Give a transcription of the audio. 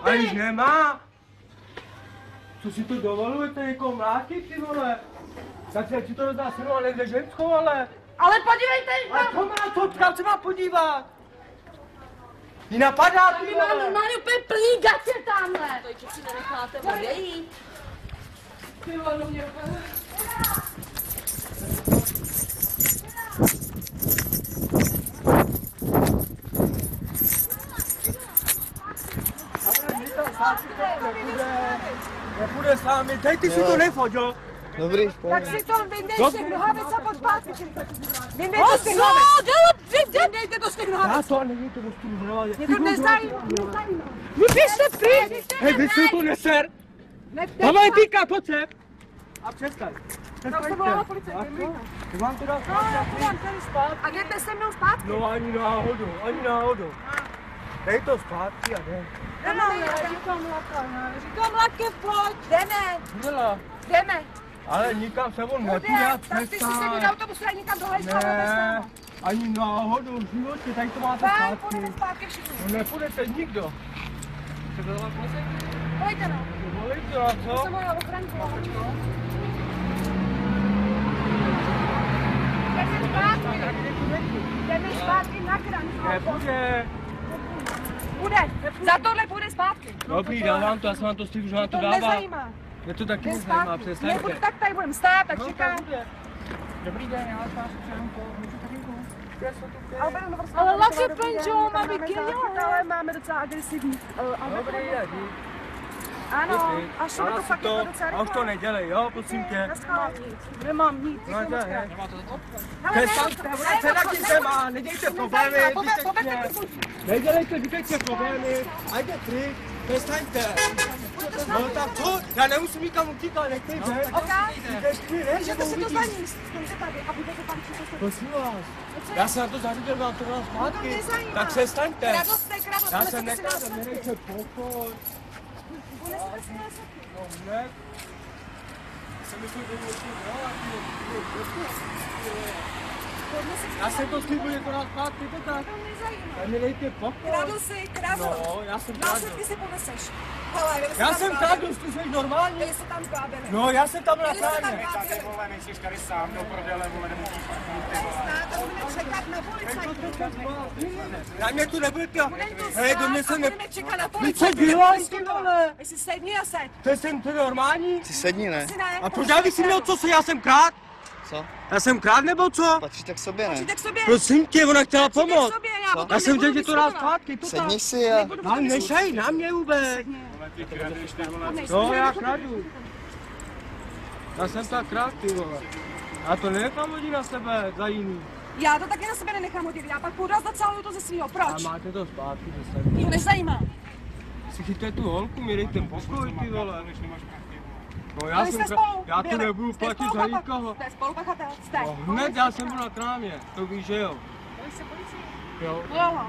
A již nemá. Co si to dovolujete někoho mlátit, ty vole? Tak se ti to rozdá synu, ale kde ženskou, ale. Ale podívejte, A to má to, kam se má podívat? Jí napadá, ty vy má vole. normálně úplně plný gače tamhle. To si nenecháte odejít. Ty vole, mě úplně... Nepůjde s námi, teď ty si to nefoď, jo? Dobrý, Tak si to vyndej z těch nohavic a pod zpátky. Vyndej No to z těch nohavic. Vyndejte to z těch nohavic. Já to nevíte, to stůl nevalě. Mě to nezajímá. Vy běžte pryč. Hej, vy si to neser. Dávaj týka, pojď sem. A přestaň. Já už to volala policajt, To vám to dá spát. A jdete se mnou zpátky? No ani náhodou, ani náhodou. Dej to zpátky a jdem. Říkám Lakev, pojď. Jdeme. Byla. Jdeme. Ale nikam se on nepůjde, Tak ty si sedí na autobusu a nikam do hajzla ne, ani náhodou v životě, tady to máte Fajn, zpátky. půjdeme zpátky všichni. No nepůjdete nikdo. Pojďte no. Volejte, a To co? jsem moja ochranku. Jdeme zpátky na kran. Nepůjde. Bude. Za tohle půjde zpátky. Dobrý, dávám to, já jsem vám to slíbil, že vám to To dávám. nezajímá. Mě to taky Jdem nezajímá, zpátky. přestaňte. Nebudu, tak tady budeme stát, tak čekám. Dobrý den, já vás přeju, můžu taky Ale Lakev Penčo, má být ale máme docela agresivní. Dobrý, jdi. Ano, až to Dala fakt si jako docela a už to nedělej, jo, prosím tě. Nemám nic. No, to je. Hele, Přestaňte, se taky zema, nedějte problémy, zbytečně. Nedělejte zbytečně problémy, a jde pryč, přestaňte. No tak co? Já nemusím nikam utíkat, nechtějte. Můžete si to za ní, skončte tady a budete tam číst. Prosím vás, já se na to zařídil, vám to dám zpátky. nezajímá. Tak přestaňte. Radost, Já jsem nekázal, nedejte pokoj. No ne. Jsem myslel, že já jsem to slíbil, že to dám zpátky, to tak. Tak mi dejte pokoj. Radosy, No, já jsem kradl. následky si poneseš. Hele, Já jsem kradl, ty jsi normální. Byli se tam krádené. No, já jsem tam na Byli se tam krámě. krádené. Vole, nejsi tady sám do prdele, vole, nemusíš To budeme čekat na policajtů. Na mě tu nebudete. Hej, do mě se ne... Budeme čekat na Vy co policajtů. děláš, ty vole? Jestli sedni a seď. To jsem to normální? Ty sedni, ne? Si ne. A proč já bych si měl co se, já jsem krát? Co? Já jsem krát nebo co? Patříte k sobě, ne? Přijďte k sobě. Prosím tě, ona chtěla Přijďte k pomoct. sobě, Co? Já jsem chtěl, že to dá zpátky, to tak. Sedni si a... Ale nešej na mě vůbec. ty kradeš, ty vole. No, já kradu. Já jsem tak krát, ty vole. Já to nenechám hodit na sebe, za jiný. Já to taky na sebe nenechám hodit. Já pak půjdu a zacaluju to ze svýho. Proč? A máte to zpátky, dostaňte. To nezajímá. Si chyťte tu holku, mi dejte pokoj, ty vole. No já Byli jsem jste spolu. já to Byli. nebudu Jste platit za spolupachatel. nikoho. Jste spolupachatel. Jste. No, hned já jsem byl na krámě, to víš, že jo. Jo. Jo.